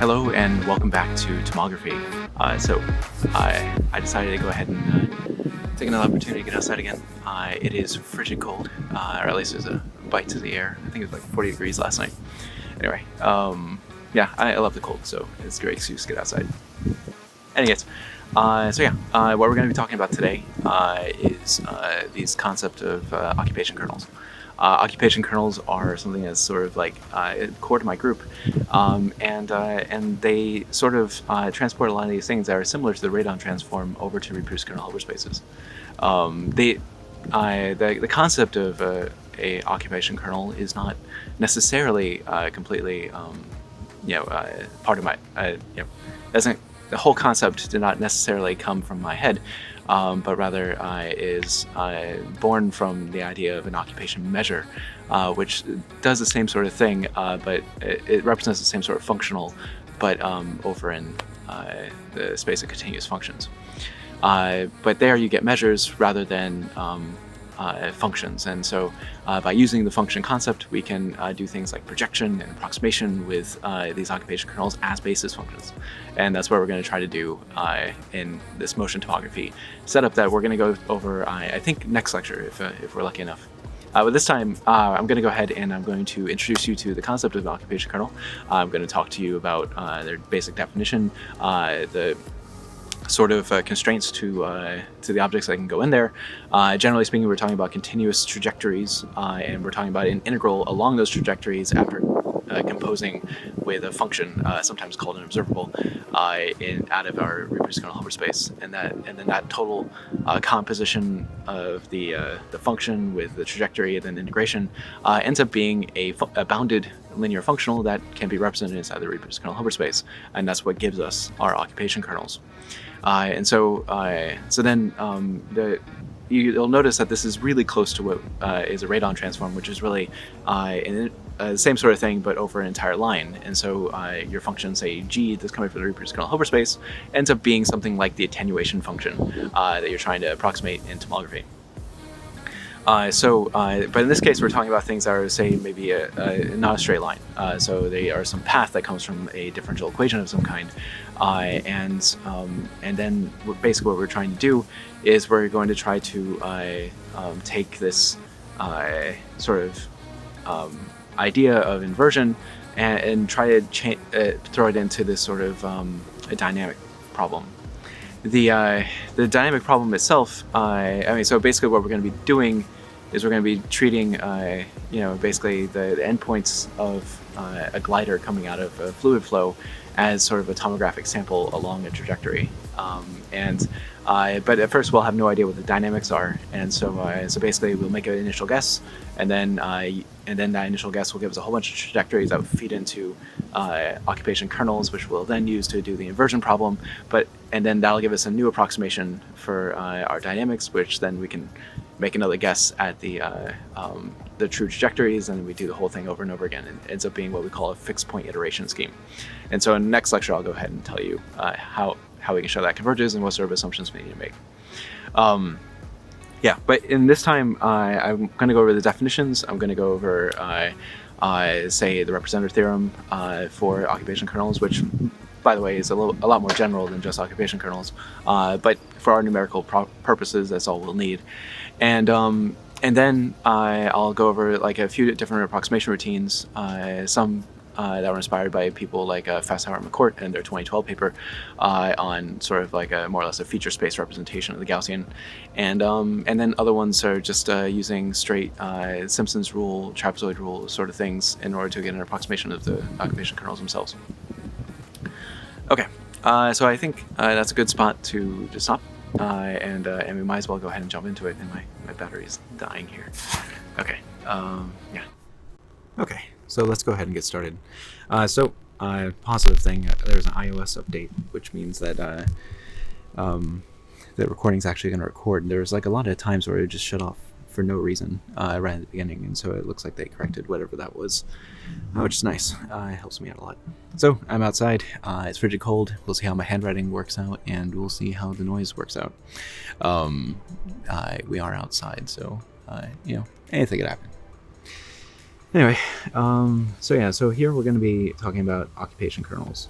Hello and welcome back to Tomography. I decided to go ahead and take another opportunity to get outside again. It is frigid cold, or at least there's a bite to the air. I think it was like 40 degrees last night. Anyway, yeah, I love the cold, so it's a great excuse to get outside. Anyways, what we're going to be talking about today is these concept of occupation kernels. Occupation kernels are something that's sort of like core to my group, and they sort of transport a lot of these things that are similar to the radon transform over to reproduced kernel Hilbert spaces. The concept of a occupation kernel is not necessarily completely, part of my, doesn't. The whole concept did not necessarily come from my head, but rather is born from the idea of an occupation measure, which does the same sort of thing, but it represents the same sort of functional, but over in the space of continuous functions. But there you get measures rather than functions, and so by using the function concept, we can do things like projection and approximation with these occupation kernels as basis functions, and that's what we're going to try to do in this motion tomography setup that we're going to go over, I think, next lecture if we're lucky enough. But this time, I'm going to go ahead and I'm going to introduce you to the concept of an occupation kernel. I'm going to talk to you about their basic definition, the sort of constraints to the objects that can go in there. Generally speaking, we're talking about continuous trajectories, and we're talking about an integral along those trajectories after composing with a function, sometimes called an observable, out of our reproduced kernel Hilbert space, and then that total composition of the function with the trajectory and then integration ends up being a bounded linear functional that can be represented inside the reproduced kernel Hilbert space, and that's what gives us our occupation kernels. You'll notice that this is really close to what is a radon transform, which is really the same sort of thing, but over an entire line. And so your function, say g, that's coming from the reproduced kernel Hilbert space, ends up being something like the attenuation function that you're trying to approximate in tomography. But in this case, we're talking about things that are, say, maybe not a straight line. So they are some path that comes from a differential equation of some kind. And then basically what we're trying to do is we're going to try to take this sort of idea of inversion and try to throw it into this sort of a dynamic problem. The dynamic problem itself, so basically what we're going to be doing is we're going to be treating, basically the endpoints of a glider coming out of a fluid flow as sort of a tomographic sample along a trajectory. But at first we'll have no idea what the dynamics are, and so basically we'll make an initial guess, and then that initial guess will give us a whole bunch of trajectories that will feed into occupation kernels, which we'll then use to do the inversion problem. And then that'll give us a new approximation for our dynamics, which then we can make another guess at the true trajectories, and we do the whole thing over and over again. And it ends up being what we call a fixed point iteration scheme. And so in the next lecture, I'll go ahead and tell you how we can show that converges and what sort of assumptions we need to make. But in this time, I'm going to go over the definitions. I'm going to go over, say, the representative theorem for occupation kernels, which, by the way, is a lot more general than just occupation kernels. But for our numerical purposes, that's all we'll need. And then I'll go over like a few different approximation routines, some that were inspired by people like Fassauer and McCourt in their 2012 paper on sort of like more or less a feature space representation of the Gaussian, and then other ones are just using straight Simpson's rule, trapezoid rule sort of things in order to get an approximation of the occupation kernels themselves. Okay, so I think that's a good spot to just stop, and we might as well go ahead and jump into it. And my battery is dying here. Okay, yeah. Okay. So let's go ahead and get started. Positive thing, there's an iOS update, which means that the recording's actually going to record. There's like a lot of times where it just shut off for no reason right at the beginning, and so it looks like they corrected whatever that was, which is nice. It helps me out a lot. So I'm outside. It's frigid cold. We'll see how my handwriting works out, and we'll see how the noise works out. We are outside, so anything could happen. Anyway, so here we're going to be talking about occupation kernels.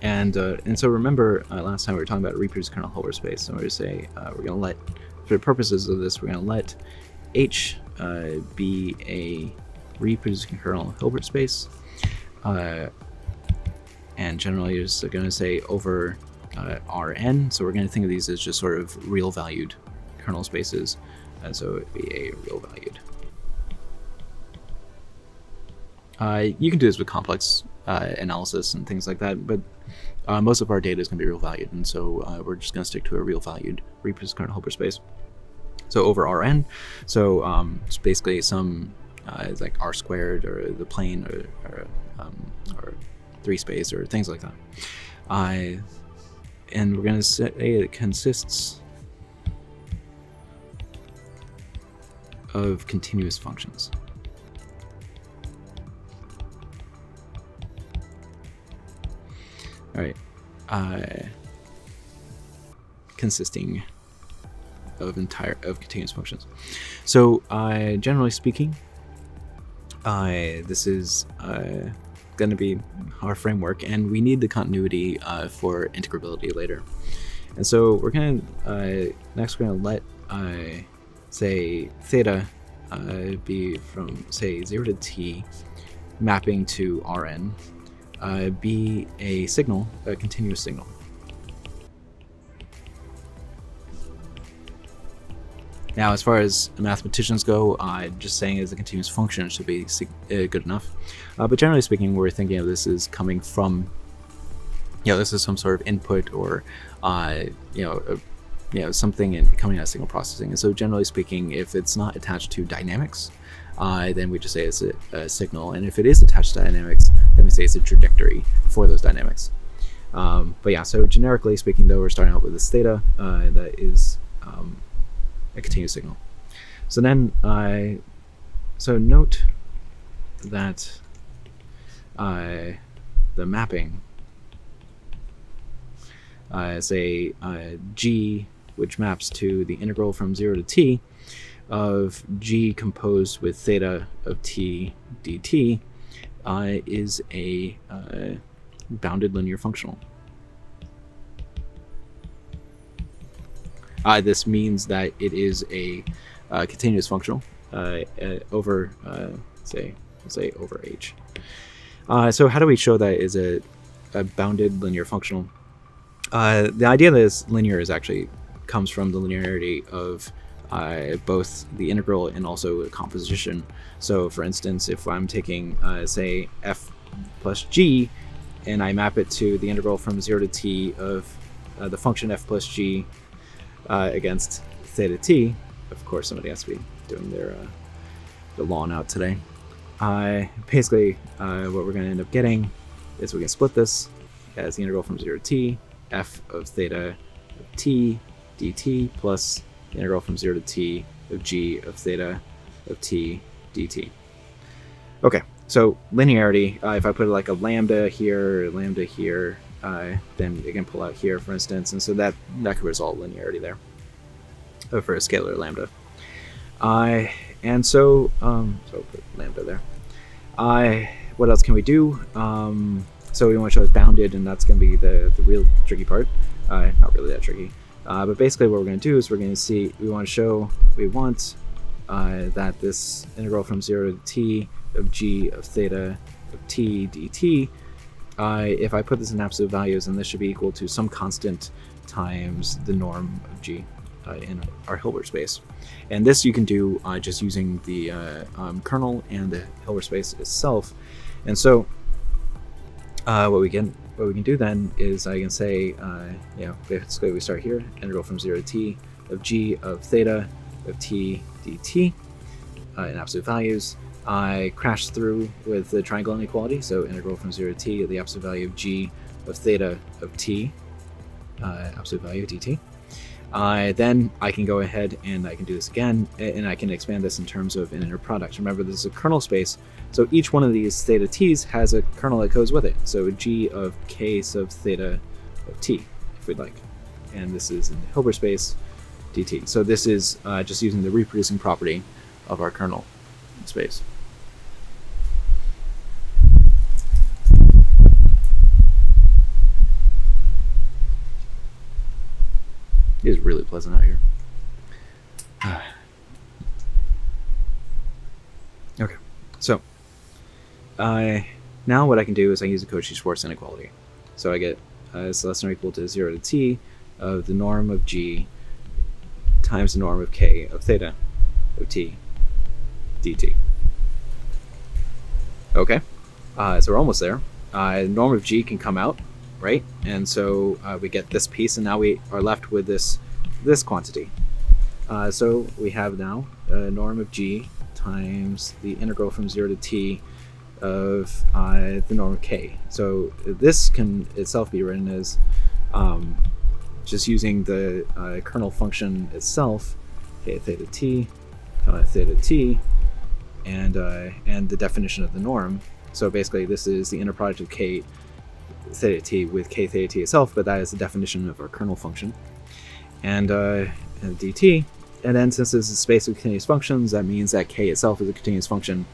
And so remember, last time we were talking about reproduced kernel Hilbert space. So we're going to say we're going to let, for the purposes of this, we're going to let H be a reproducing kernel Hilbert space, and generally you're just going to say over Rn. So we're going to think of these as just sort of real valued kernel spaces, and so it'd be a real valued. You can do this with complex analysis and things like that, but most of our data is going to be real valued, and so we're just going to stick to a real valued reproduced kernel Hilbert space. So over Rn, so it's basically some it's like R squared or the plane or 3 space or things like that. And we're going to say it consists of continuous functions. All right, consisting of continuous functions. So generally speaking, this is going to be our framework, and we need the continuity for integrability later. And so we're going to next we're going to let say theta be from say 0 to t mapping to Rn be a signal, a continuous signal. Now, as far as mathematicians go, just saying as a continuous function should be good enough. But generally speaking, we're thinking of this as coming from, this is some sort of input or, something coming out of signal processing. And so generally speaking, if it's not attached to dynamics, then we just say it's a signal. And if it is attached to dynamics, then we say it's a trajectory for those dynamics. But yeah, so generically speaking, though, we're starting out with this theta that is a continuous signal. So then, so note that the mapping is a g, which maps to the integral from 0 to t of g composed with theta of t dt is a bounded linear functional. This means that it is a continuous functional over, say over h. So how do we show that is a bounded linear functional? The idea that it's linear is actually comes from the linearity of both the integral and also the composition. So for instance, if I'm taking say f plus g and I map it to the integral from 0 to t of the function f plus g against theta t, of course somebody has to be doing their the lawn out today. Basically what we're going to end up getting is we can split this as the integral from 0 to t f of theta of t dt plus the integral from 0 to t of g of theta of t dt. Okay, so linearity, if I put like a lambda here, then it can pull out here, for instance, and so that could result linearity there for a scalar lambda. And so so put lambda there. What else can we do? So we want to show it's bounded, and that's going to be the real tricky part. Not really that tricky. But basically what we're going to do is we're going to see, we want that this integral from 0 to t of g of theta of t dt, if I put this in absolute values, then this should be equal to some constant times the norm of g in our Hilbert space. And this you can do just using the kernel and the Hilbert space itself. And so what we can do then is I can say, basically we start here, integral from 0 to t of g of theta of t dt in absolute values. I crash through with the triangle inequality, so integral from 0 to t of the absolute value of g of theta of t, absolute value of dt. Then I can go ahead and I can do this again, and I can expand this in terms of an inner product. Remember, this is a kernel space, so each one of these theta t's has a kernel that goes with it. So g of k sub theta of t, if we'd like. And this is in the Hilbert space, dt. So this is just using the reproducing property of our kernel space. is really pleasant out here. Okay, so now what I can do is I use the Cauchy-Schwarz inequality. So I get is less than or equal to 0 to t of the norm of g times the norm of k of theta of t dt. Okay, so we're almost there. The norm of g can come out, right? And so we get this piece, and now we are left with this quantity. So we have now a norm of g times the integral from 0 to t of the norm of k. So this can itself be written as just using the kernel function itself, k theta t, theta t, and the definition of the norm. So basically this is the inner product of k theta t with k theta t itself, but that is the definition of our kernel function. And dt. And then since this is a space of continuous functions, that means that k itself is a continuous function.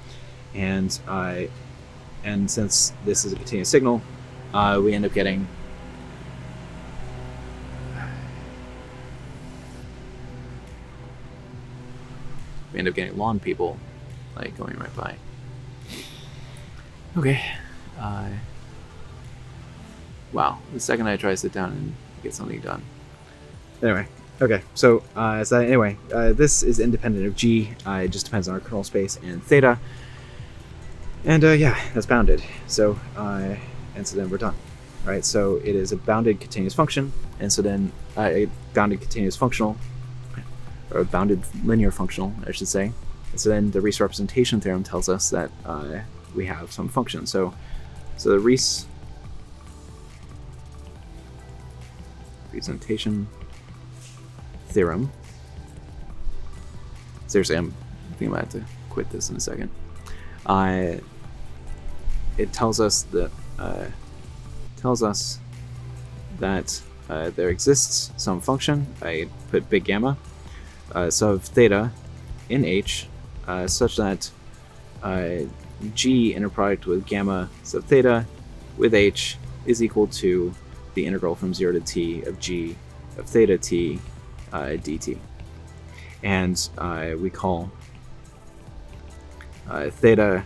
And since this is a continuous signal, we end up getting lawn people like going right by. Okay. Wow. The second I try to sit down and get something done. Anyway. Okay, so this is independent of g. It just depends on our kernel space and theta. And yeah, that's bounded. So and so then we're done. All right, so it is a bounded continuous function, and so then a bounded continuous functional, or a bounded linear functional, I should say. And so then the Riesz representation theorem tells us that we have some function. So the Riesz representation theorem. Seriously, I'm thinking I have to quit this in a second. It tells us that there exists some function. I put big gamma sub theta in h such that g inner product with gamma sub theta with h is equal to the integral from 0 to t of g of theta t dt. And we call theta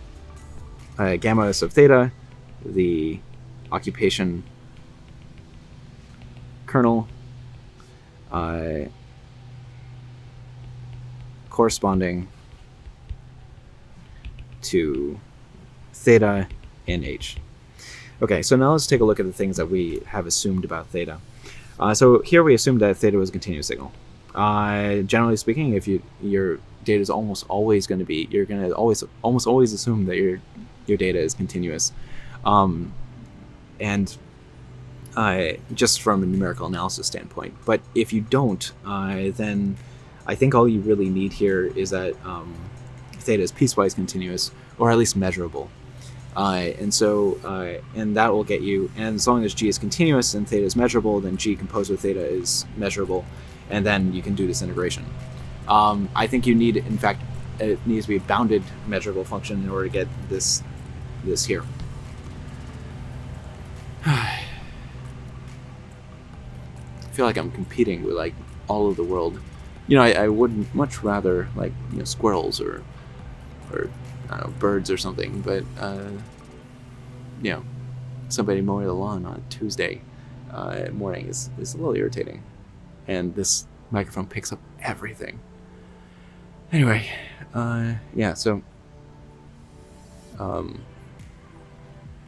gamma sub theta the occupation kernel corresponding to theta in h. Okay, so now let's take a look at the things that we have assumed about theta. So here we assumed that theta was a continuous signal. Generally speaking, if your data is almost always going to be, you're going to almost always assume that your data is continuous, and just from a numerical analysis standpoint. But if you don't, then I think all you really need here is that theta is piecewise continuous, or at least measurable. And that will get you, and as long as g is continuous and theta is measurable, then g composed with theta is measurable, and then you can do this integration. I think you need, in fact, it needs to be a bounded measurable function in order to get this here. I feel like I'm competing with like all of the world. I would much rather like squirrels or I don't know, birds or something, but somebody mowing the lawn on a Tuesday morning is a little irritating, and this microphone picks up everything. Anyway, yeah, so all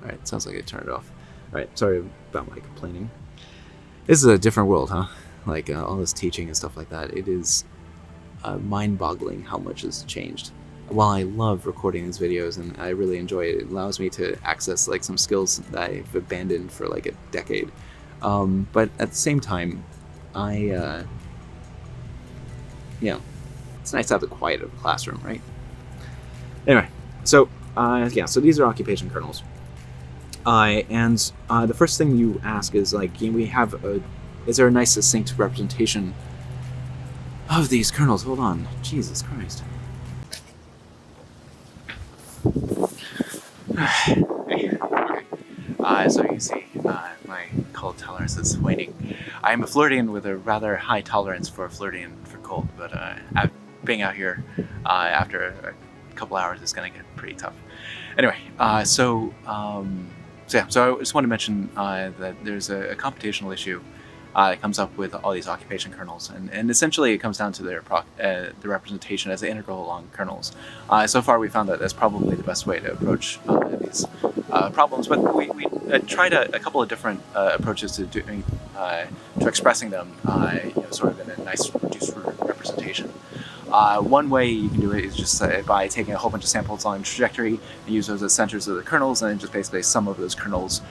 right, sounds like I turned it off. All right, sorry about my complaining. This is a different world, huh? Like all this teaching and stuff like that. It is mind-boggling how much has changed. While I love recording these videos and I really enjoy it, it allows me to access like some skills that I've abandoned for like a decade. But at the same time, it's nice to have the quiet of a classroom, right? Anyway, so so these are occupation kernels. And the first thing you ask is like, is there a nice succinct representation of these kernels? Hold on, Jesus Christ. Okay. So you can see my cold tolerance is waning. I'm a Floridian with a rather high tolerance for Floridian for cold, but being out here after a couple hours is going to get pretty tough. Anyway, so I just want to mention that there's a computational issue that comes up with all these occupation kernels, and essentially it comes down to the representation as an integral along kernels. So far we found that that's probably the best way to approach these problems, but we tried a couple of different approaches to doing to expressing them sort of in a nice reduced representation. One way you can do it is just by taking a whole bunch of samples on trajectory and use those as centers of the kernels, and then just basically sum of those kernels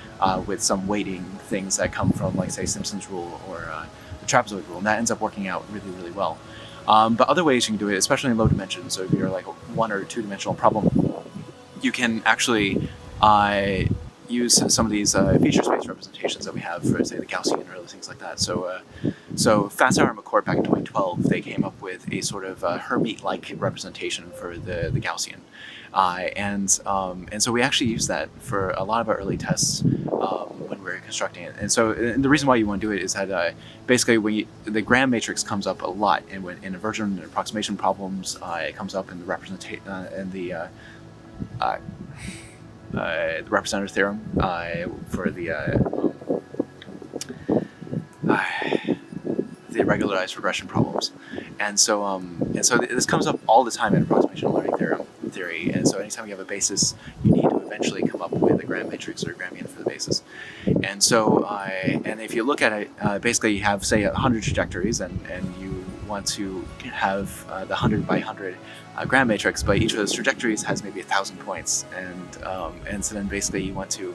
with some weighting things that come from, like, say, Simpson's rule or the trapezoid rule, and that ends up working out really, really well. But other ways you can do it, especially in low dimensions, so if you're like a 1- or 2-dimensional problem, you can actually use some of these feature space representations that we have for, say, the Gaussian or other things like that. So Fassauer and McCord back in 2012, they came up with a sort of Hermite-like representation for the Gaussian, and so we actually use that for a lot of our early tests when we're constructing it. And the reason why you want to do it is that basically the Gram matrix comes up a lot, and when in inversion and approximation problems, it comes up in the representation the Representative Theorem for the regularized regression problems, and so this comes up all the time in approximation learning theory. And so anytime you have a basis, you need to eventually come up with a Gram matrix or a Gramian for the basis. And so and if you look at it, basically you have, say, 100 trajectories, and you want to have the 100 by 100 Gram matrix, but each of those trajectories has maybe 1,000 points, and so then basically you want to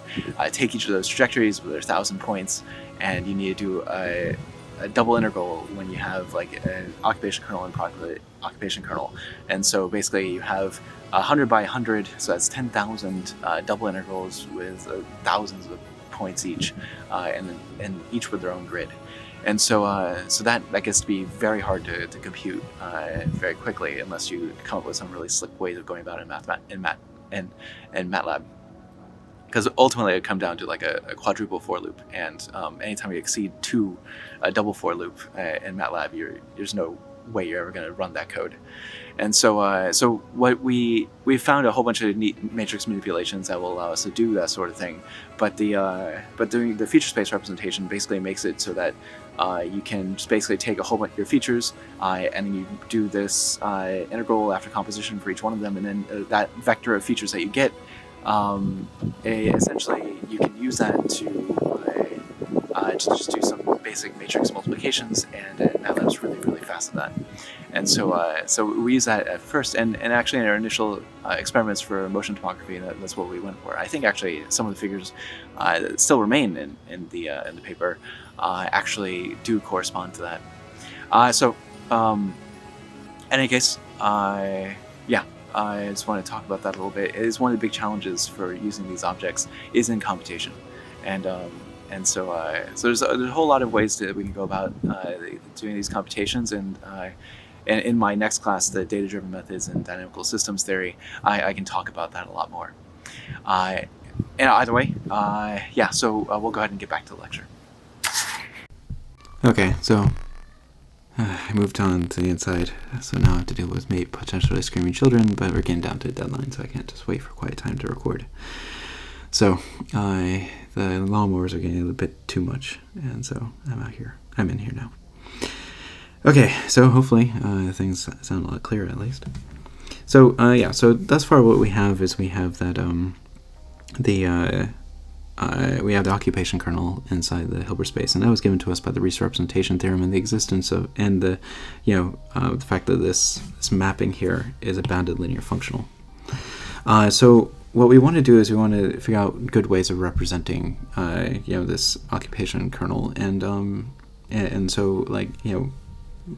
take each of those trajectories with their 1,000 points, and you need to do a double integral when you have like an occupation kernel and product occupation kernel. And so basically you have 100 by 100, so that's 10,000 double integrals with thousands of points each, and each with their own grid. And so that gets to be very hard to compute very quickly unless you come up with some really slick ways of going about it in MATLAB. Because ultimately it come down to like a quadruple for loop, and anytime you exceed a double for loop in MATLAB, there's no way you're ever going to run that code. And so what we found a whole bunch of neat matrix manipulations that will allow us to do that sort of thing, but doing the feature space representation basically makes it so that you can just basically take a whole bunch of your features and then you do this integral after composition for each one of them, and then that vector of features that you get, essentially you can use that to just do some basic matrix multiplications, and MATLAB's really, really fast at that. And so we use that at first, and actually in our initial experiments for motion tomography, that's what we went for. I think actually some of the figures that still remain in the paper actually do correspond to that. In any case, I just want to talk about that a little bit. It is one of the big challenges for using these objects is in computation, and so there's a whole lot of ways that we can go about doing these computations, and in my next class, the data-driven methods in dynamical systems theory, I can talk about that a lot more. And either way, so we'll go ahead and get back to the lecture. Okay, so I moved on to the inside, so now I have to deal with potentially screaming children, but we're getting down to a deadline, so I can't just wait for quiet time to record. So the lawnmowers are getting a little bit too much, and so I'm in here now. Okay, so hopefully things sound a lot clearer at least. So so thus far what we have is we have that we have the occupation kernel inside the Hilbert space, and that was given to us by the Riesz representation theorem, and the existence of, and the the fact that this mapping here is a bounded linear functional. So what we want to do is we want to figure out good ways of representing this occupation kernel, and so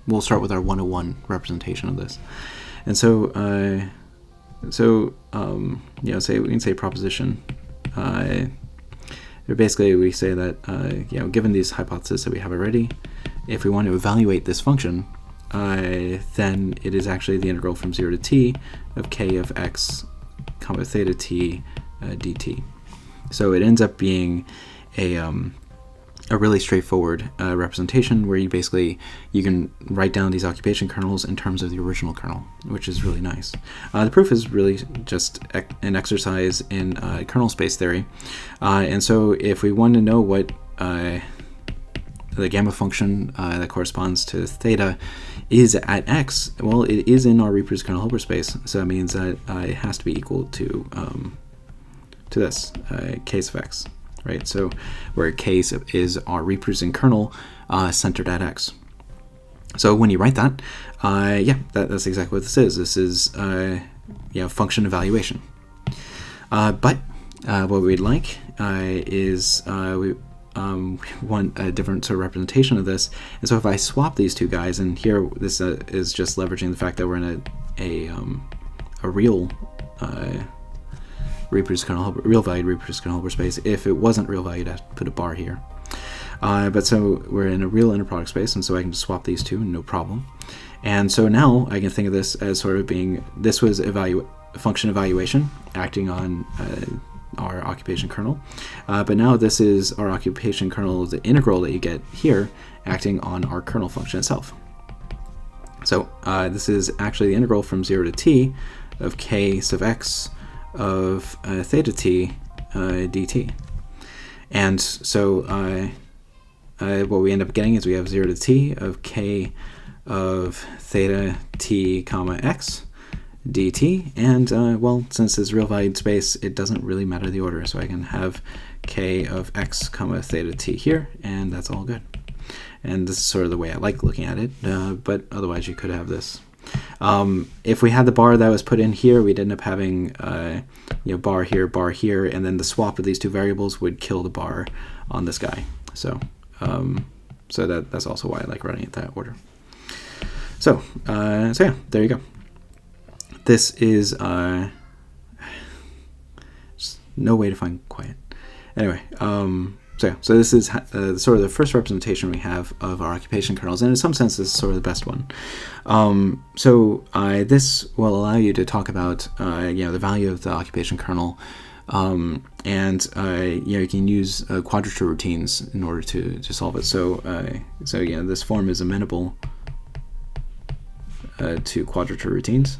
we'll start with our 101 representation of this. And so say we can say proposition. Basically, we say that given these hypotheses that we have already, if we want to evaluate this function, then it is actually the integral from 0 to t of k of x, comma theta t dt. So it ends up being a a really straightforward representation where you can write down these occupation kernels in terms of the original kernel, which is really nice. The proof is really just an exercise in kernel space theory. And so if we want to know what the gamma function that corresponds to theta is at x, well, it is in our reproduced kernel Hilbert space, so that means that it has to be equal to this, k of x, right? So where k is our reproducing kernel centered at x. So when you write that, that's exactly what this is. This is function evaluation. But what we'd like is we want a different sort of representation of this. And so if I swap these two guys, and here this is just leveraging the fact that we're in a real real valued reproduced kernel Hilbert space. If it wasn't real valued, I'd put a bar here. But so we're in a real inner product space, and so I can just swap these two, no problem. And so now I can think of this as sort of being, this was function evaluation acting on our occupation kernel. But now this is our occupation kernel, the integral that you get here, acting on our kernel function itself. So this is actually the integral from 0 to t of k sub x of theta t dt. And so what we end up getting is we have 0 to t of k of theta t comma x dt, and well, since it's real valued space, it doesn't really matter the order, so I can have k of x comma theta t here, and that's all good. And this is sort of the way I like looking at it, but otherwise you could have this. If we had the bar that was put in here, we'd end up having bar here, and then the swap of these two variables would kill the bar on this guy. So that's also why I like running it that order. So yeah, there you go. This is just no way to find quiet. Anyway, so this is sort of the first representation we have of our occupation kernels, and in some sense, this is sort of the best one. This will allow you to talk about the value of the occupation kernel, and you can use quadrature routines in order to solve it. So this form is amenable to quadrature routines.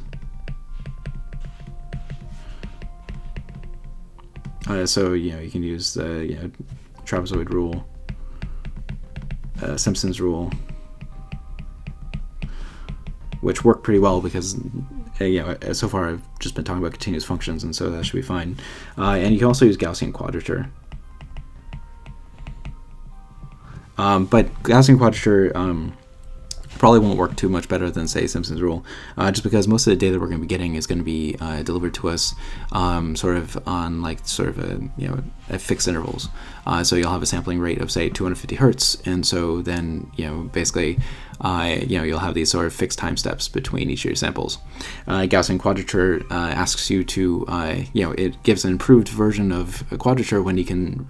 So you can use the trapezoid rule, Simpson's rule, which work pretty well because so far I've just been talking about continuous functions, and so that should be fine. And you can also use Gaussian quadrature. But Gaussian quadrature probably won't work too much better than, say, Simpson's rule, just because most of the data we're going to be getting is going to be delivered to us sort of at fixed intervals. So you'll have a sampling rate of, say, 250 hertz, and so then basically you'll have these sort of fixed time steps between each of your samples. Gaussian quadrature asks you to it gives an improved version of a quadrature when you can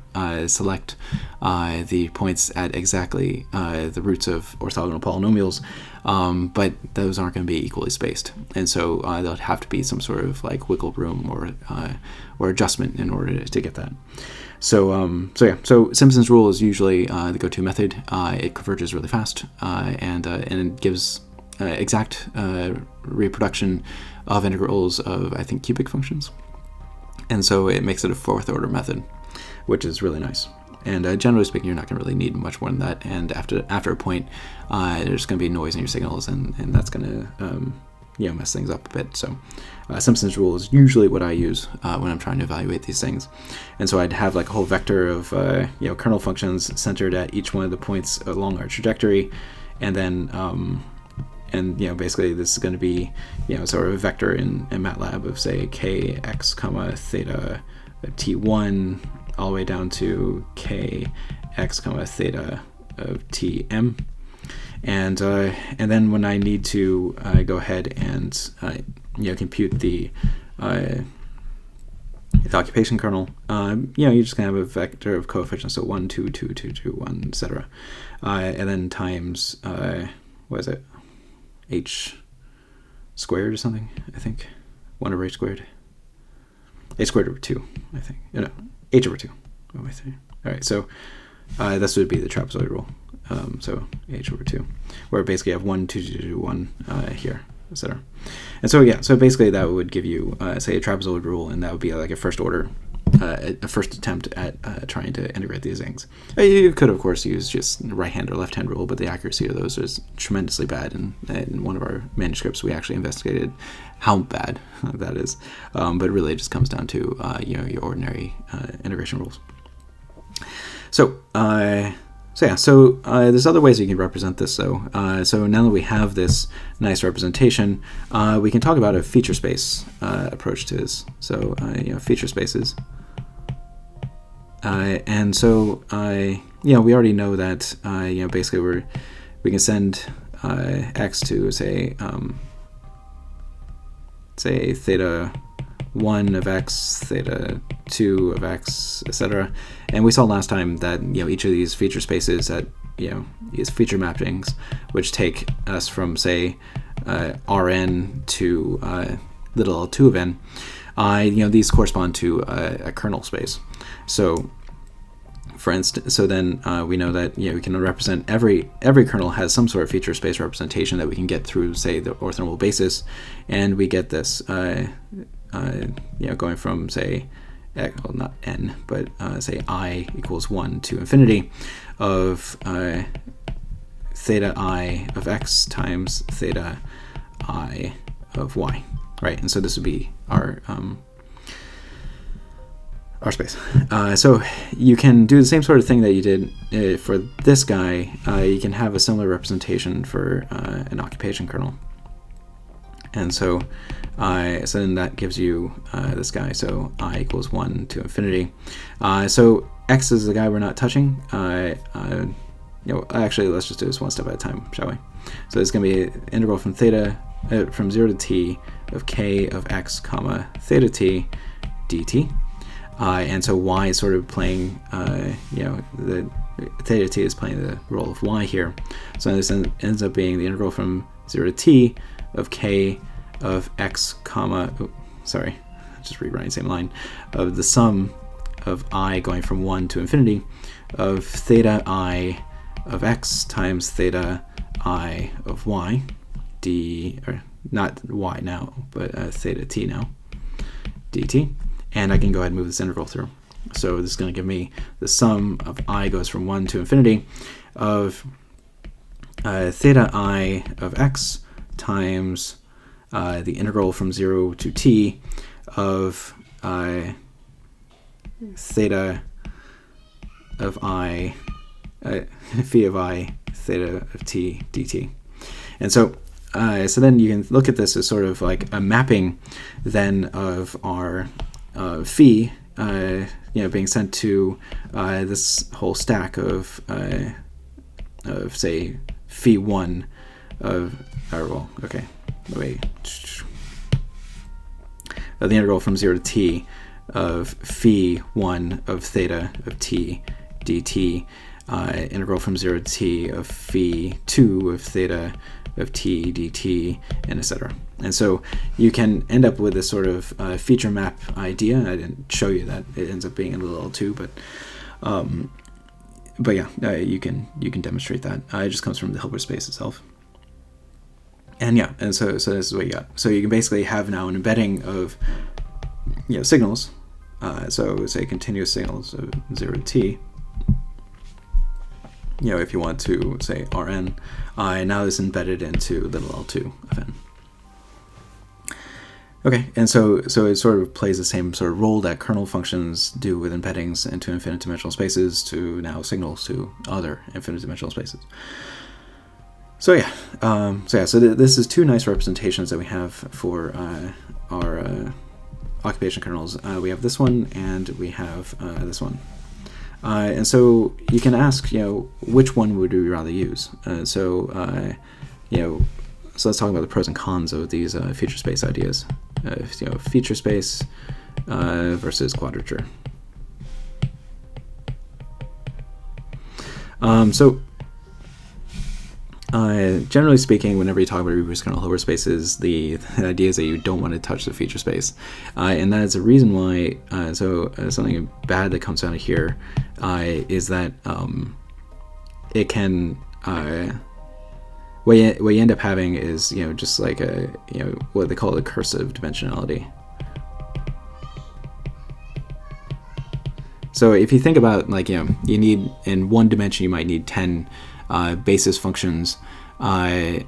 select the points at exactly the roots of orthogonal polynomials, but those aren't going to be equally spaced, and so there'll have to be some sort of like wiggle room or adjustment in order to get that. So Simpson's rule is usually the go-to method. It converges really fast, and it gives exact reproduction of integrals of, I think, cubic functions, and so it makes it a fourth order method, which is really nice. And generally speaking, you're not going to really need much more than that. And after a point, there's going to be noise in your signals, and that's going to mess things up a bit. So Simpson's rule is usually what I use when I'm trying to evaluate these things. And so I'd have like a whole vector of kernel functions centered at each one of the points along our trajectory, and then basically this is going to be sort of a vector in MATLAB of, say, kx comma theta t1 all the way down to kx comma theta of tm. And then when I need to go ahead and compute the occupation kernel, you're just gonna have a vector of coefficients, so 1, 2, 2, 2, 2, 1, etc. And then times what is it, h squared or something, I think, 1 over h squared, h squared over 2, I think, h over 2. All right, so this would be the trapezoid rule. So h over 2, where basically you have 1, 2, 2, 2, 1 here, etc. And so yeah, so basically that would give you, say, a trapezoid rule, and that would be like a first order, a first attempt at trying to integrate these things. You could, of course, use just right hand or left hand rule, but the accuracy of those is tremendously bad. And in one of our manuscripts, we actually investigated how bad that is. But really, it just comes down to your ordinary integration rules. So there's other ways you can represent this, though. So now that we have this nice representation, we can talk about a feature space approach to this. So, feature spaces. And so, we already know that, basically we can send x to, say theta 1 of x, theta 2 of x, etc. And we saw last time that each of these feature spaces that these feature mappings, which take us from, say, Rn to little L2 of n, these correspond to a kernel space. So, for instance, then we know that we can represent every kernel has some sort of feature space representation that we can get through, say, the orthonormal basis, and we get this going from, say, well, not n, but say I equals 1 to infinity of theta I of x times theta I of y, right? And so this would be our space. So you can do the same sort of thing that you did for this guy. You can have a similar representation for an occupation kernel. And so then that gives you this guy, so I equals 1 to infinity. So x is the guy we're not touching. Actually, let's just do this one step at a time, shall we? So it's going to be integral from theta, from 0 to t of k of x comma theta t dt. And so y is sort of playing, the theta t is playing the role of y here. So this ends up being the integral from 0 to t of k of x comma, just rewriting the same line, of the sum of I going from 1 to infinity of theta I of x times theta I of y, or not y now, but theta t now, dt. And I can go ahead and move this integral through. So this is going to give me the sum of I goes from 1 to infinity of theta I of x times the integral from 0 to t of theta of I, phi of I, theta of t dt. And so then you can look at this as sort of like a mapping then of our phi, being sent to this whole stack of say phi 1 of, the integral from 0 to t of phi 1 of theta of t dt, integral from 0 to t of phi 2 of theta of t dt, and etc. And so you can end up with this sort of feature map idea. I didn't show you that. It ends up being a little L2, but yeah, you can demonstrate that. It just comes from the Hilbert space itself. And yeah, and so this is what you got. So you can basically have now an embedding of signals. So say continuous signals of 0 to t. If you want to say Rn, now this is embedded into little L2 of n. Okay, and so it sort of plays the same sort of role that kernel functions do with embeddings into infinite dimensional spaces to now signals to other infinite dimensional spaces. So this is two nice representations that we have for our occupation kernels. We have this one and we have this one. And so you can ask, which one would we rather use? So let's talk about the pros and cons of these feature space ideas. Feature space versus quadrature. Generally speaking, whenever you talk about reverse kernel Hilbert spaces, the idea is that you don't want to touch the feature space, and that is the reason why. Something bad that comes out of here is that it can what you end up having is just like a what they call a cursive dimensionality. So if you think about you need in one dimension you might need 10 basis functions to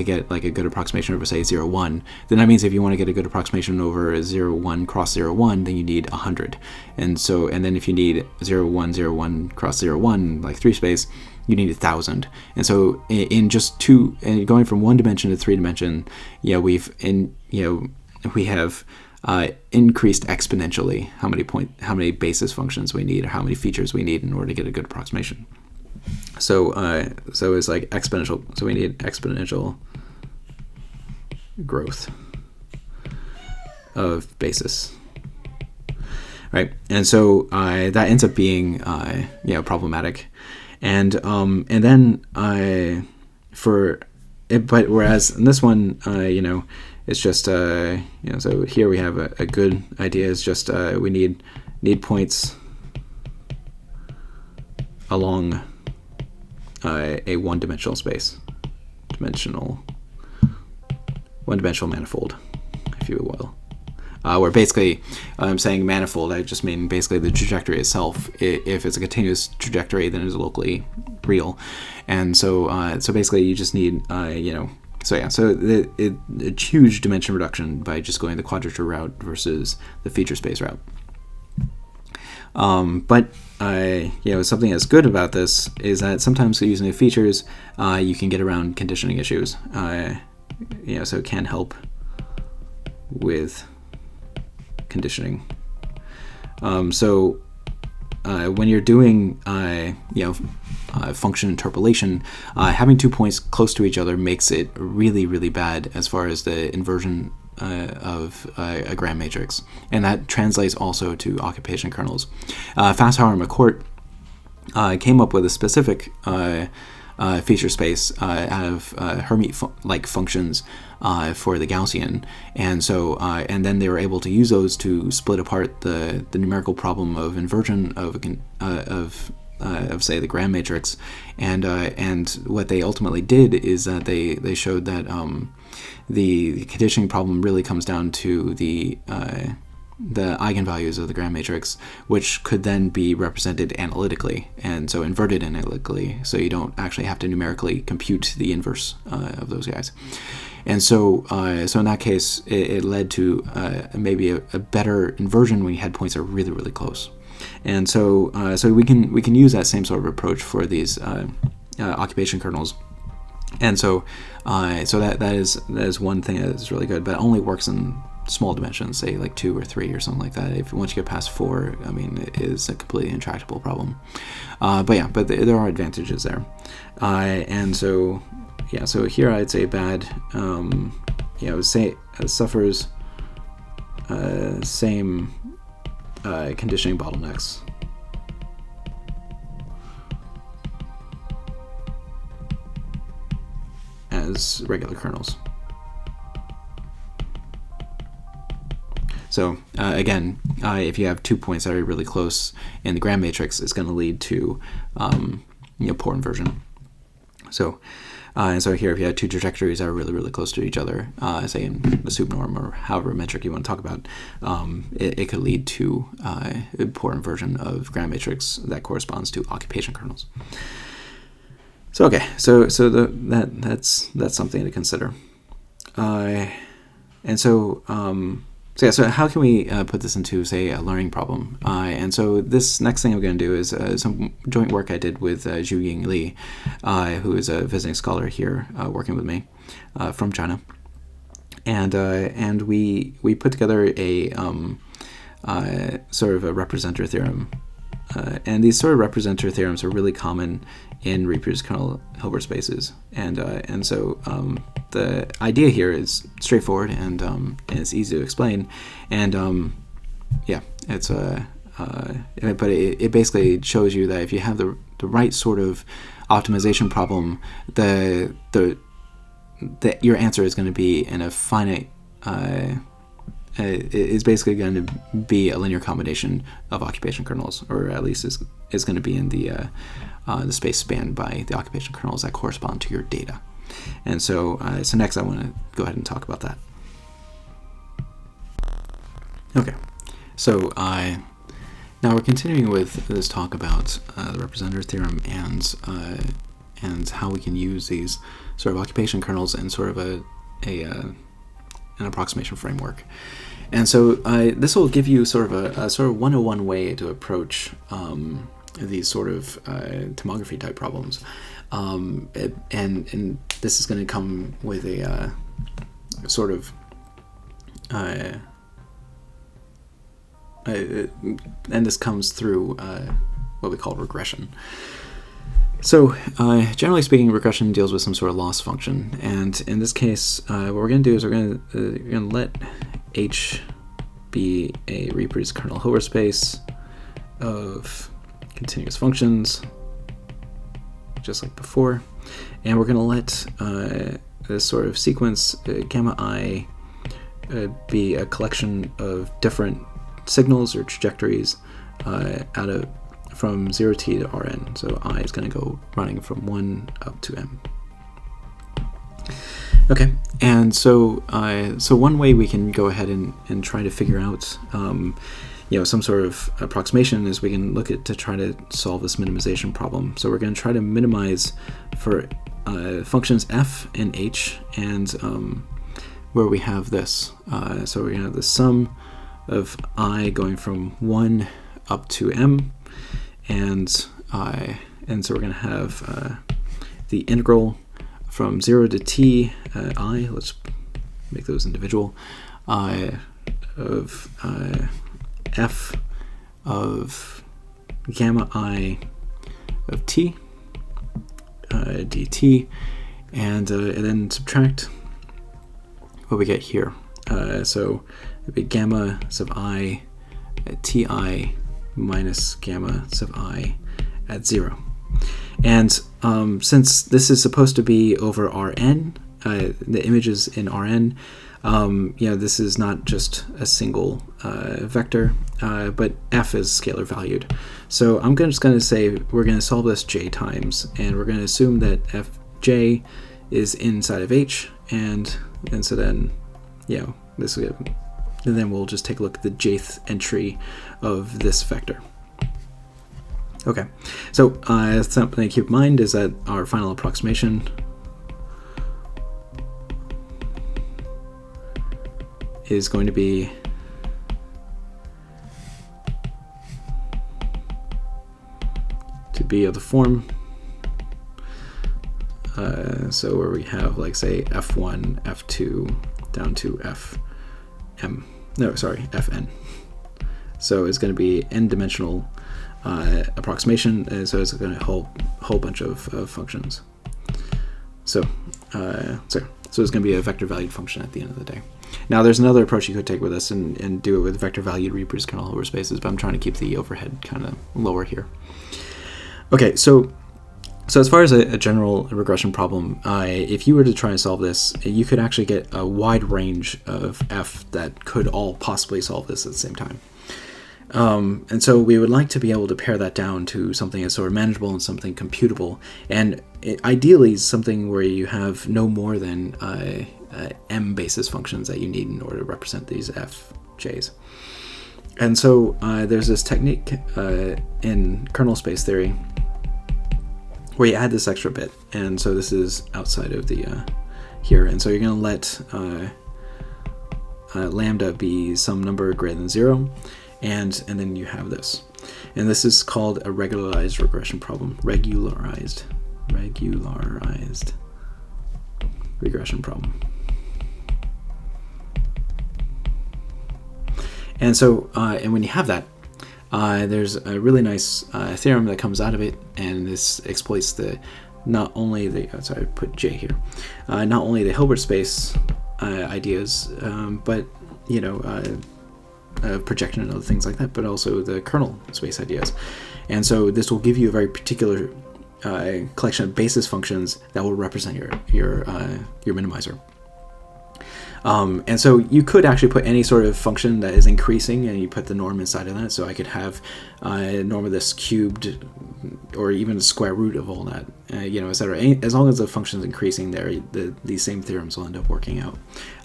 get like a good approximation over say 0, 1, then that means if you want to get a good approximation over 0, 1 cross 0, 1, then you need 100. And then if you need 0, 1, 0, 1 cross 0, 1, like 3 space, you need 1,000. And so in just two, and going from 1 dimension to 3 dimension, we have increased exponentially how many basis functions we need, or how many features we need in order to get a good approximation. So it's like exponential. So we need exponential growth of basis, right? And so that ends up being problematic, and then but whereas in this one it's just so here we have a good idea is just we need points along a one-dimensional space, one-dimensional manifold, if you will. Where basically, I'm saying manifold, I just mean basically the trajectory itself. If it's a continuous trajectory, then it's locally real, and so basically you just need it's huge dimension reduction by just going the quadrature route versus the feature space route. But something that's good about this is that sometimes using the features, you can get around conditioning issues. So it can help with conditioning. When you're doing, function interpolation, having 2 points close to each other makes it really, really bad as far as the inversion of a Gram matrix, and that translates also to occupation kernels. Fasthauer and McCourt came up with a specific feature space out of Hermite-like functions for the Gaussian, and then they were able to use those to split apart the numerical problem of inversion of say the Gram matrix, and what they ultimately did is that they showed that the conditioning problem really comes down to the eigenvalues of the Gram matrix, which could then be represented analytically, and so inverted analytically, so you don't actually have to numerically compute the inverse of those guys. And so in that case, it led to maybe a better inversion when you had points that are really, really close. And so we can use that same sort of approach for these occupation kernels. And so that is one thing that is really good, but it only works in small dimensions, say like 2 or 3 or something like that. Once you get past 4, I mean, it is a completely intractable problem. But there are advantages there. So here I'd say bad. Suffers same conditioning bottlenecks. As regular kernels. So again, if you have 2 points that are really close in the Gram matrix, it's going to lead to poor inversion. So here, if you had 2 trajectories that are really, really close to each other, say in the soup norm or however metric you want to talk about, it could lead to a poor inversion of Gram matrix that corresponds to occupation kernels. So okay, so that's something to consider. So how can we put this into, say, a learning problem? And so this next thing I'm going to do is some joint work I did with Zhu-Ying Li, who is a visiting scholar here working with me from China. And we put together a sort of a representer theorem. And these sort of representer theorems are really common in reproduced kernel Hilbert spaces. And so the idea here is straightforward and it's easy to explain. And it's but it basically shows you that if you have the right sort of optimization problem, your answer is going to be in a finite is basically going to be a linear combination of occupation kernels, or at least is going to be in the space spanned by the occupation kernels that correspond to your data. And so, so next I want to go ahead and talk about that. Okay, so now we're continuing with this talk about the representative theorem and how we can use these sort of occupation kernels in sort of an approximation framework. And so this will give you sort of a sort of 101 way to approach these sort of tomography type problems. And this is going to come with a sort of and this comes through what we call regression. So generally speaking, regression deals with some sort of loss function, and in this case, what we're going to do is we're going to let H be a reproduced kernel Hilbert space of continuous functions, just like before, and we're going to let this sort of sequence gamma I be a collection of different signals or trajectories from 0t to Rn. So I is going to go running from 1 up to m. Okay, and so so one way we can go ahead and try to figure out some sort of approximation is we can look at to try to solve this minimization problem. So we're going to try to minimize for functions f and h, and where we have this. So we're going to have the sum of I going from 1 up to m, and so we're going to have the integral from 0 to t I, let's make those individual, of f of gamma I of t dt, and then subtract what we get here. So it'd be gamma sub I at ti minus gamma sub I at 0. And since this is supposed to be over Rn, the images in Rn, this is not just a single vector, but f is scalar valued. So I'm just going to say we're going to solve this j times, and we're going to assume that fj is inside of h, and so then, this will get, and then we'll just take a look at the jth entry of this vector. Okay, so something to keep in mind is that our final approximation is going to be of the form, so where we have, like, say, f1, f2 down to fn. So it's going to be n-dimensional approximation, and so it's going to whole bunch of functions. So it's going to be a vector valued function at the end of the day. Now there's another approach you could take with this and do it with vector valued reproduced kernel Hilbert spaces, but I'm trying to keep the overhead kind of lower here. Okay, so as far as a general regression problem, if you were to try and solve this, you could actually get a wide range of f that could all possibly solve this at the same time. And so we would like to be able to pare that down to something that's sort of manageable and something computable, and ideally something where you have no more than m basis functions that you need in order to represent these fj's. And so there's this technique in kernel space theory where you add this extra bit, and so this is outside of the here, and so you're going to let lambda be some number greater than 0, and then you have this, and this is called a regularized regression problem. Regularized regression problem. And so and when you have that, there's a really nice theorem that comes out of it, and this exploits not only the Hilbert space ideas, but projection and other things like that, but also the kernel space ideas. And so this will give you a very particular collection of basis functions that will represent your minimizer. And so you could actually put any sort of function that is increasing, and you put the norm inside of that. So I could have norm of this cubed, or even the square root of all that, etc. As long as the function is increasing there, these same theorems will end up working out.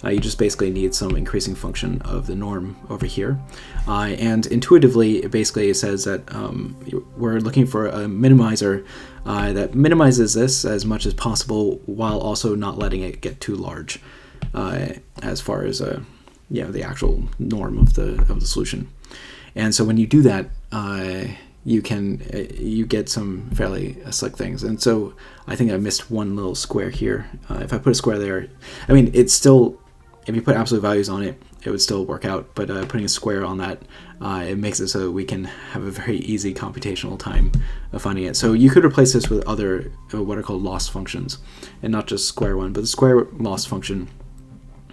You just basically need some increasing function of the norm over here. And intuitively, it says that we're looking for a minimizer that minimizes this as much as possible while also not letting it get too large as far as the actual norm of the solution. And so when you do that, you get some fairly slick things. And so I think I missed one little square here. If I put a square there, I mean, it's still, if you put absolute values on it, it would still work out, but putting a square on that, it makes it so we can have a very easy computational time of finding it. So you could replace this with other what are called loss functions, and not just square one, but the square loss function,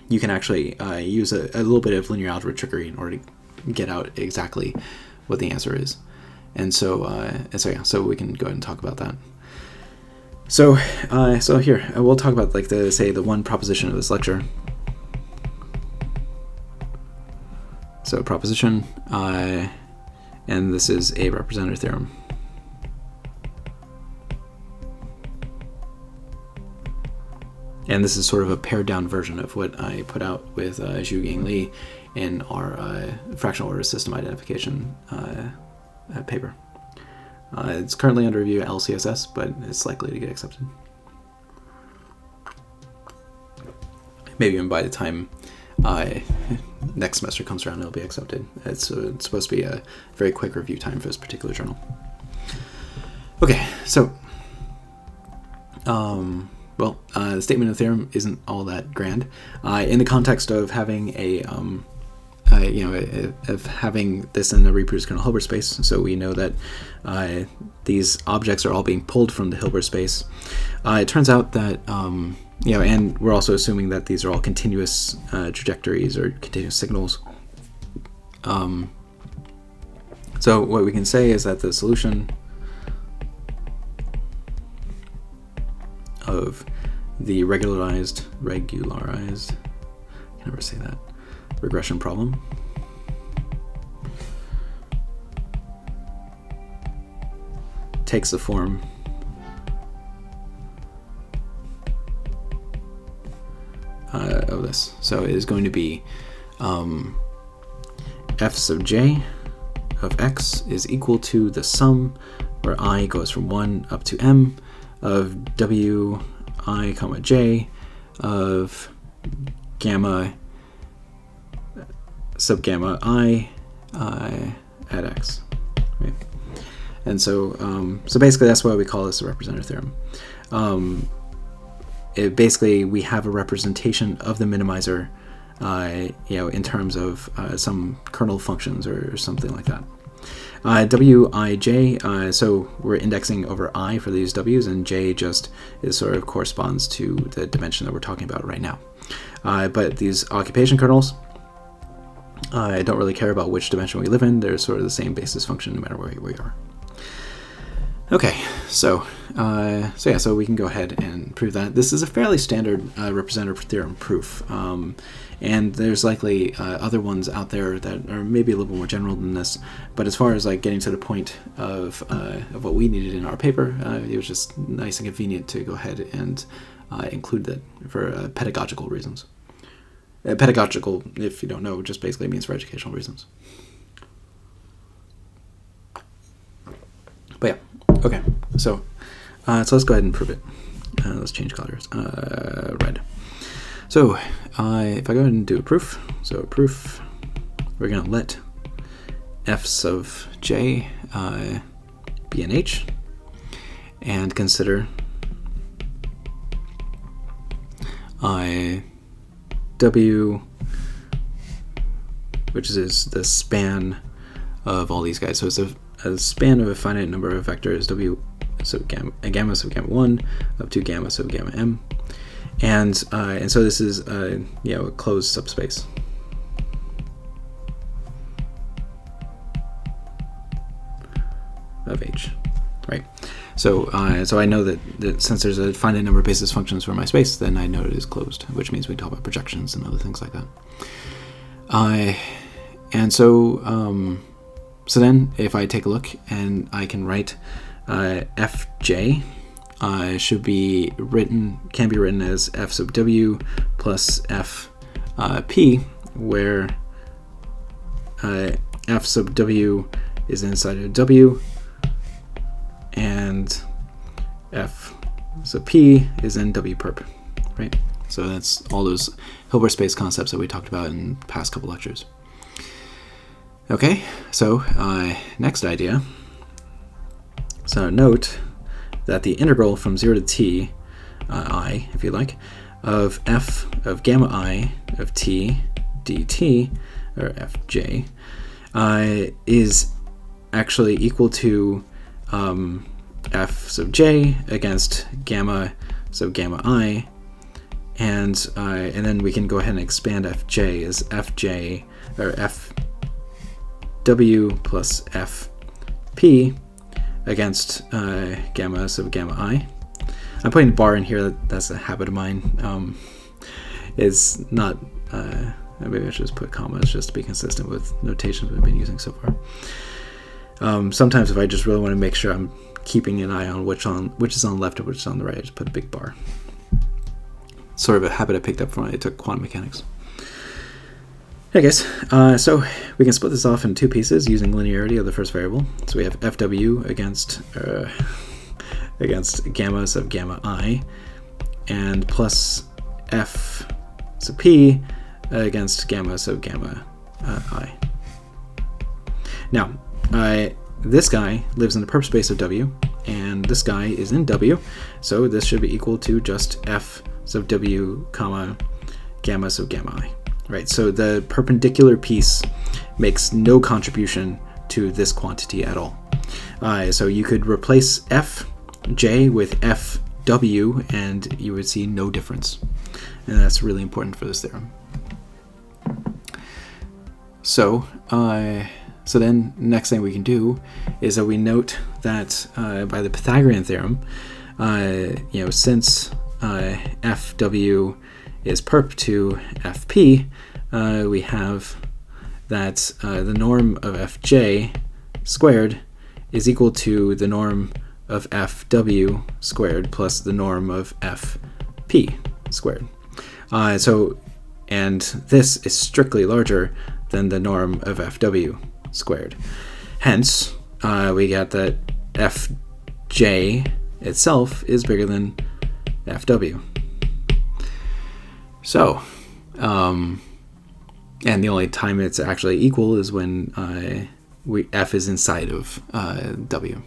you can actually use a little bit of linear algebra trickery in order to get out exactly what the answer is. And so so we can go ahead and talk about that. So here we'll talk about like the one proposition of this lecture. So proposition, and this is a representative theorem. And this is sort of a pared down version of what I put out with Zhu Gang Li in our fractional order system identification paper. It's currently under review at LCSS, but it's likely to get accepted. Maybe even by the time next semester comes around, it'll be accepted. It's supposed to be a very quick review time for this particular journal. Okay, so the statement of the theorem isn't all that grand in the context of having of having this in a reproduced kernel Hilbert space. So we know that these objects are all being pulled from the Hilbert space. It turns out that and we're also assuming that these are all continuous trajectories or continuous signals. So what we can say is that the solution of the regularized, I can never say that, regression problem takes the form of this. So it is going to be f sub j of x is equal to the sum, where I goes from 1 up to m, of w I comma j of gamma sub gamma I at x. Right? And so basically that's why we call this a representative theorem. Basically we have a representation of the minimizer in terms of some kernel functions or something like that. Wij, so we're indexing over I for these w's, and j just is sort of corresponds to the dimension that we're talking about right now. But these occupation kernels, I don't really care about which dimension we live in. They're sort of the same basis function no matter where we are. Okay, so we can go ahead and prove that. This is a fairly standard representative theorem proof, and there's likely other ones out there that are maybe a little more general than this. But as far as like getting to the point of what we needed in our paper, it was just nice and convenient to go ahead and include that for pedagogical reasons. Pedagogical, if you don't know, just basically means for educational reasons. But yeah. Okay, so let's go ahead and prove it. Let's change colors. Red. So if I go ahead and do a proof, we're going to let f's of j be an h, and consider w, which is the span of all these guys. So it's a span of a finite number of vectors, w sub gamma sub gamma 1 up to gamma sub gamma m, and so this is a closed subspace. Of H, right? So I know that since there's a finite number of basis functions for my space, then I know it is closed, which means we talk about projections and other things like that. And so then if I take a look and I can write fj can be written as f sub w plus f p, where f sub w is inside of w and f sub p is in w perp, right? So that's all those Hilbert space concepts that we talked about in the past couple lectures. Okay, so next idea. So note that the integral from 0 to t, I, if you like, of f of gamma I of t dt, or fj, is actually equal to f sub j against gamma sub gamma I, and then we can go ahead and expand fj as fj, or fw plus fp against gamma sub gamma I. I'm putting a bar in here, that's a habit of mine. It's not, maybe I should just put commas just to be consistent with notations we've been using so far. Sometimes if I just really want to make sure I'm keeping an eye on which is on the left and which is on the right, I just put a big bar. Sort of a habit I picked up from when I took quantum mechanics. Hey guys, so we can split this off in two pieces using linearity of the first variable. So we have fw against gamma sub gamma I, and plus f sub p against gamma sub gamma I. Now, this guy lives in the perp space of w, and this guy is in w, so this should be equal to just f sub w comma gamma sub gamma I. Right, so the perpendicular piece makes no contribution to this quantity at all. So you could replace fj with fw and you would see no difference. And that's really important for this theorem. So then next thing we can do is that we note that by the Pythagorean theorem, since fw is perp to fp, we have that the norm of fj squared is equal to the norm of fw squared plus the norm of fp squared. And this is strictly larger than the norm of fw squared. Hence, we got that fj itself is bigger than fw. So, and the only time it's actually equal is when f is inside of w.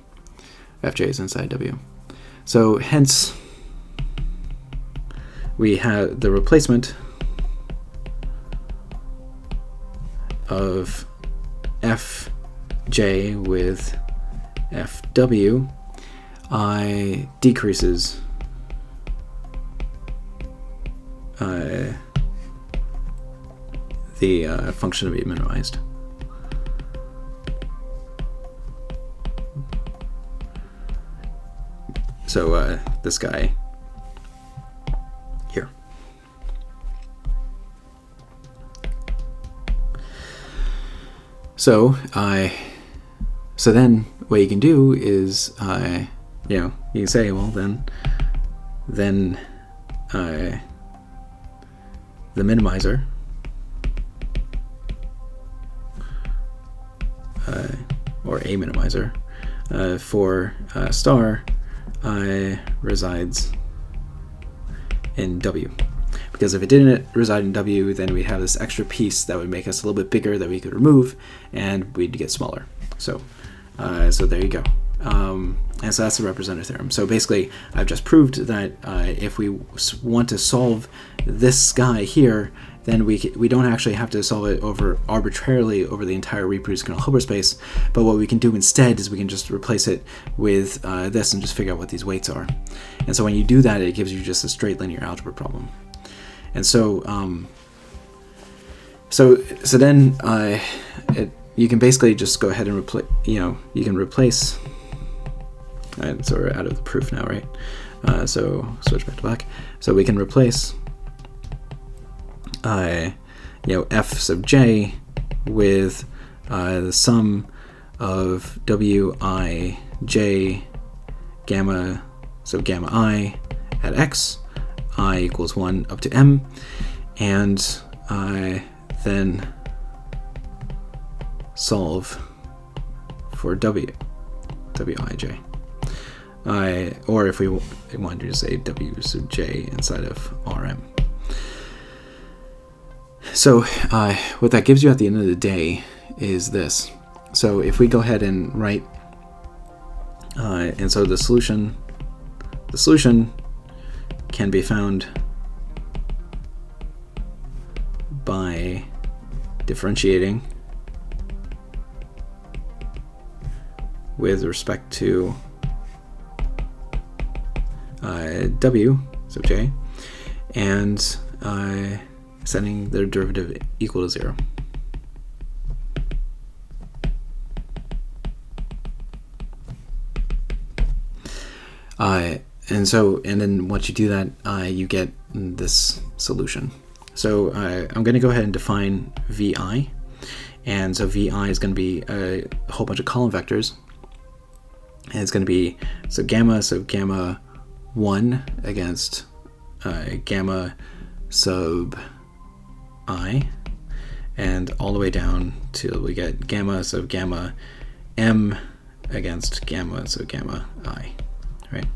Fj is inside w. So hence, we have the replacement of fj with fw decreases the function to be minimized. So this guy here. So then what you can do is you can say, well then the minimizer or a minimizer for star resides in W. Because if it didn't reside in W, then we'd have this extra piece that would make us a little bit bigger that we could remove, and we'd get smaller. So there you go. And so that's the representative theorem. So basically, I've just proved that if we want to solve this guy here, then we don't actually have to solve it arbitrarily over the entire reproduced kernel Hilbert space. But what we can do instead is we can just replace it with this and just figure out what these weights are. And so when you do that, it gives you just a straight linear algebra problem. And so then you can basically just go ahead and replace. You can replace. Right, so we're out of the proof now, right? So switch back to black. So we can replace f sub j with the sum of wij gamma sub gamma I at x, I equals 1 up to m, and then solve for wij. Or if we wanted to say w sub j inside of rm. So what that gives you at the end of the day is this. So if we go ahead and write, and so the solution can be found by differentiating with respect to w sub j and setting their derivative equal to 0. And then once you do that, you get this solution. So I'm going to go ahead and define vi, and so vi is going to be a whole bunch of column vectors, and it's going to be gamma 1 against gamma sub I, and all the way down till we get gamma sub gamma m against gamma sub gamma I, right?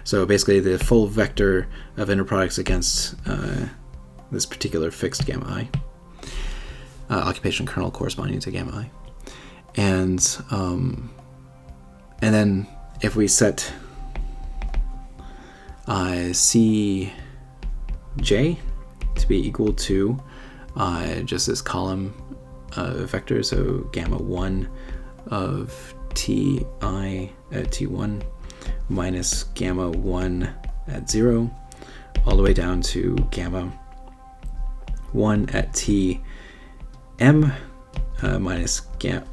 So basically the full vector of inner products against this particular fixed gamma I, occupation kernel corresponding to gamma I, and then if we set Cj to be equal to just this column vector, so gamma 1 of ti at t1 minus gamma 1 at 0, all the way down to gamma 1 at t m minus gamma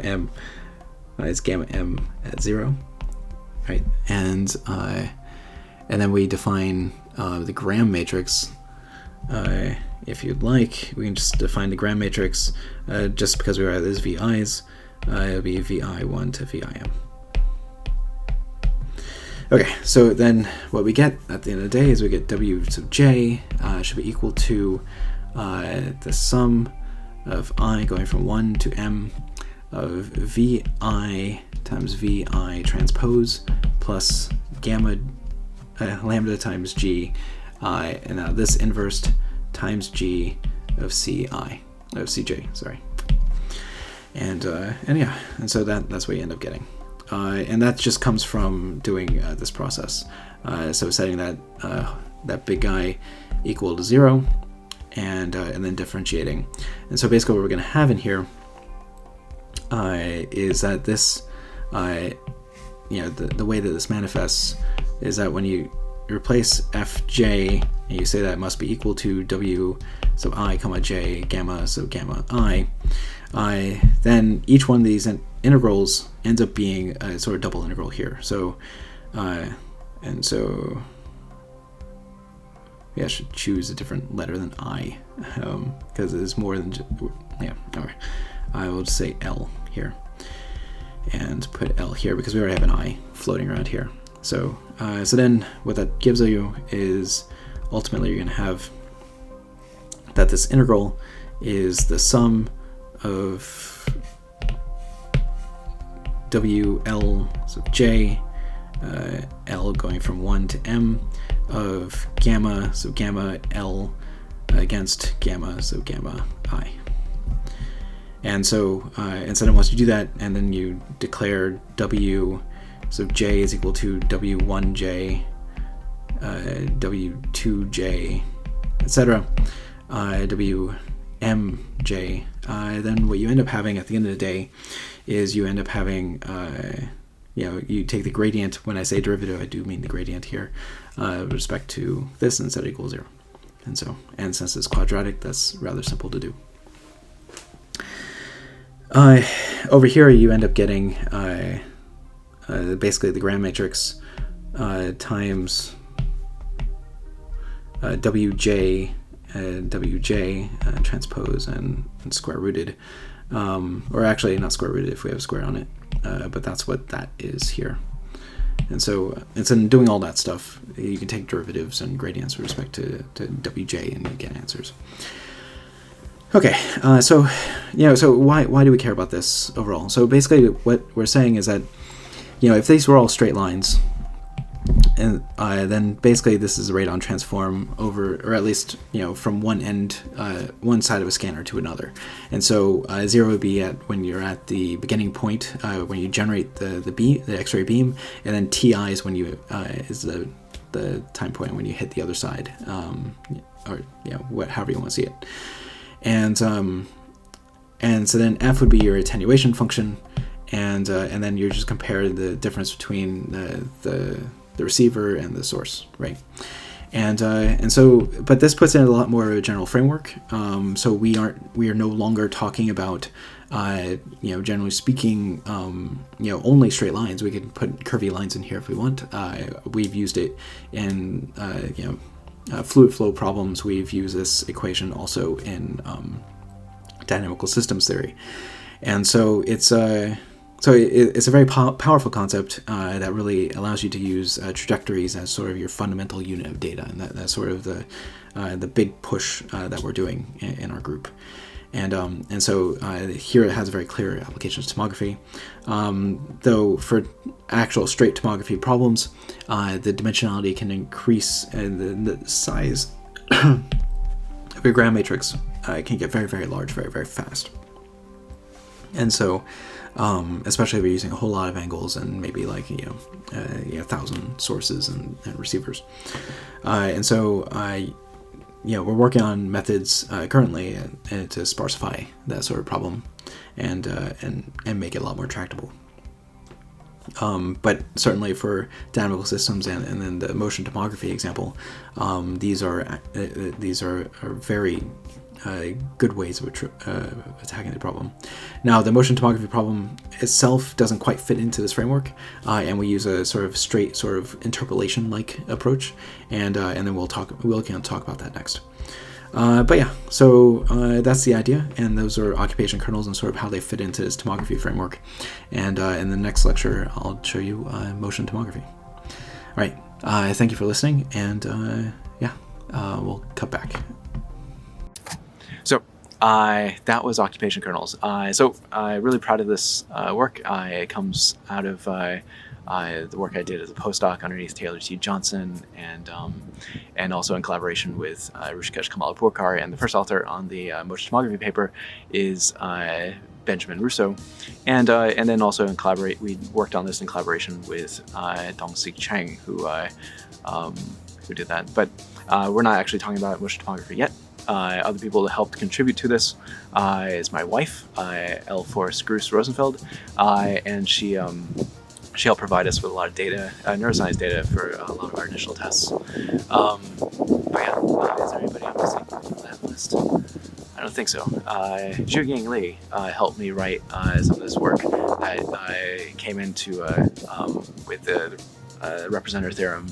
m minus gamma m at 0, right? And then we define the gram matrix. If you'd like, we can just define the gram matrix just because we are at these VIs. It'll be VI1 to VIM. Okay, so then what we get at the end of the day is we get W sub j should be equal to the sum of I going from 1 to m of VI times VI transpose plus gamma lambda times g, and now this inversed times g of cj, sorry. And yeah, and so that's what you end up getting. And that just comes from doing this process. So setting that big guy equal to 0, and then differentiating. And so basically what we're going to have in here is that this, the way that this manifests is that when you replace fj and you say that it must be equal to w sub I comma j gamma sub gamma I, then each one of these integrals ends up being a sort of double integral here. So and so I should choose a different letter than I, because it is more than just, alright. I will just say L here and put L here because we already have an I floating around here. So so then what that gives you is ultimately you're going to have that this integral is the sum of WL sub j, L going from 1 to m, of gamma sub gamma L against gamma sub gamma I. And so then once you do that, and then you declare W sub j is equal to W1j, W2j, etc., WMJ, then what you end up having at the end of the day is you end up having, you take the gradient. When I say derivative, I do mean the gradient here, with respect to this, and set it equal 0. And since it's quadratic, that's rather simple to do. Over here, you end up getting basically the grand matrix times wj transpose and square rooted, or actually not square rooted if we have a square on it, but that's what that is here. And so it's in doing all that stuff, you can take derivatives and gradients with respect to wj and you get answers. Okay, so why do we care about this overall? So basically what we're saying is that, if these were all straight lines, and then basically this is a radon transform over, or at least from one side of a scanner to another. And so 0 would be when you're at the beginning point, when you generate the X-ray beam, and then Ti is when you is the time point when you hit the other side, or however you want to see it. And so then F would be your attenuation function, and then you just compare the difference between the receiver and the source, right? And so, but this puts in a lot more of a general framework. So we are no longer talking about, generally speaking, only straight lines. We could put curvy lines in here if we want. We've used it in, fluid flow problems. We've used this equation also in dynamical systems theory. And so it's a very powerful concept that really allows you to use trajectories as sort of your fundamental unit of data, and that's sort of the big push that we're doing in our group. And so here it has a very clear application to tomography. Though for actual straight tomography problems, the dimensionality can increase, and the size of your ground matrix can get very, very large, very, very fast. And so, especially if you're using a whole lot of angles and maybe like 1,000 sources and receivers, and so we're working on methods currently to sparsify that sort of problem and make it a lot more tractable. But certainly for dynamical systems and then the motion tomography example, these are very good ways of attacking the problem. Now, the motion tomography problem itself doesn't quite fit into this framework, and we use a sort of straight sort of interpolation-like approach, and then we'll talk about that next. But yeah, so that's the idea, and those are occupation kernels and sort of how they fit into this tomography framework. And in the next lecture, I'll show you motion tomography. All right, thank you for listening, and we'll cut back. So that was occupation kernels. So I'm really proud of this work. It comes out of the work I did as a postdoc underneath Taylor T. Johnson, and also in collaboration with Rishikesh Kamalapurkar. And the first author on the motion tomography paper is Benjamin Russo, and then also we worked on this in collaboration with Dong-Sik Chang, who did that. But we're not actually talking about motion tomography yet. Other people that helped contribute to this is my wife, L. Forrest Gruss Rosenfeld, and she helped provide us with a lot of data, neuroscience data, for a lot of our initial tests. But yeah, is there anybody I'm missing on that list? I don't think so. Zhugang Li helped me write some of this work that I came into with the representative theorem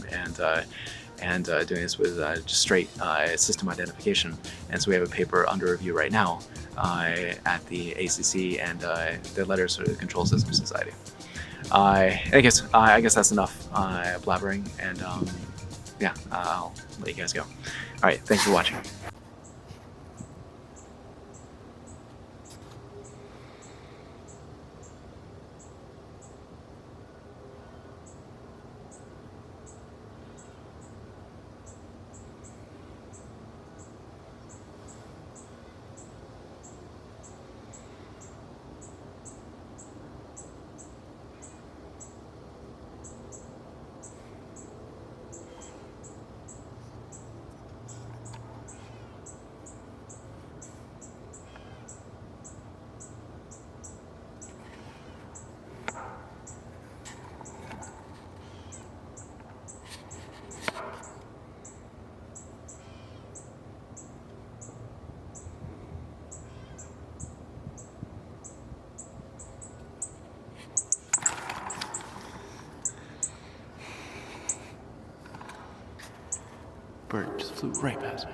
and doing this with just straight system identification. And so we have a paper under review right now at the ACC and the Letters for the Control System Society. I guess that's enough blabbering, and I'll let you guys go. All right, thanks for watching. bird just flew right past me.